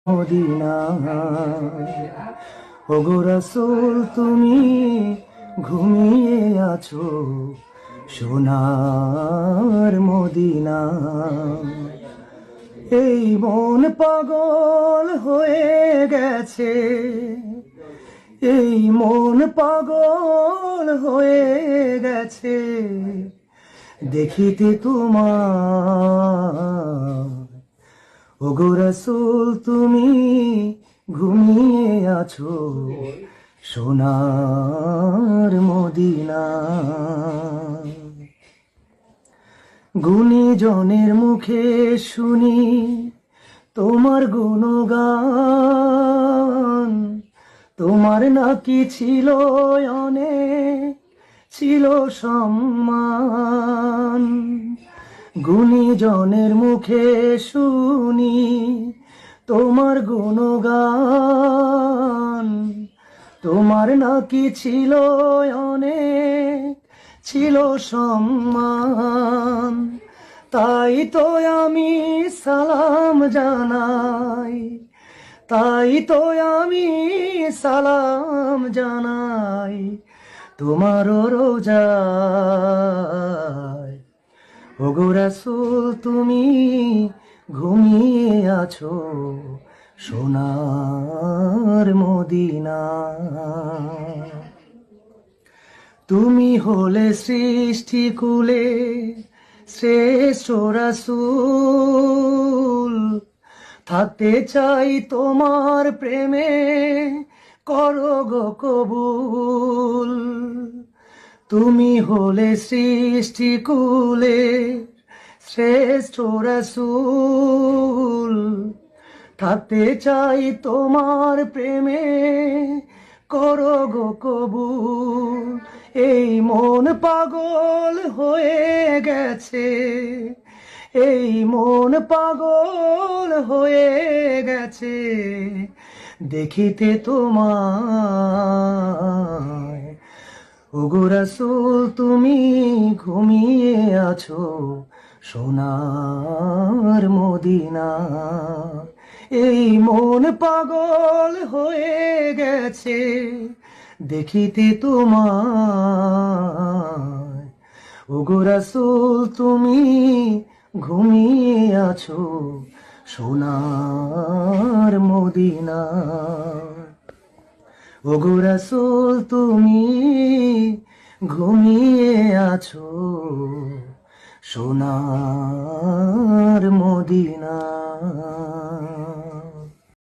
Medina. ওগো রাসূল তুমি ঘুমিয়ে আছো সোনার মদিনা। এই মন পাগল হয়ে গেছে, এই মন পাগল হয়ে গেছে দেখিতে তোমার। ওগো রাসূল তুমি ঘুমিয়ে আছো সোনার মদিনা। গুণীজনের মুখে শুনি তোমার গুণগান, তোমার নাকি ছিল অনেক, ছিল সম্মান। গুণীজনের মুখে শুনি তোমার গুণগান, তোমার নাকি ছিল অনেক, ছিল সম্মান। তাই তো আমি সালাম জানাই, তাই তো আমি সালাম জানাই তোমার রোজায়। ওগো রাসূল তুমি ঘুমিয়ে আছো সোনার মদিনা। তুমি হলে সৃষ্টিকুলে শ্রেষ্ঠ রাসূল, থাকতে চাই তোমার প্রেমে করো গো কবুল। তুমি হলে সৃষ্টিকুলে শ্রেষ্ঠ রাসূল, থাকতে চাই তোমার প্রেমে করো গো কবুল। এই মন পাগল হয়ে গেছে, এই মন পাগল হয়ে গেছে দেখিতে তোমায়। ওগো রাসূল তুমি ঘুমিয়ে আছো সোনার মদিনা। এই মন পাগল হয়ে গেছে দেখিতে তোমায়। ওগো রাসূল তুমি ঘুমিয়ে আছো সোনার মদিনা। ওগো রাসূল তুমি ঘুমিয়ে আছো সোনার মদিনা।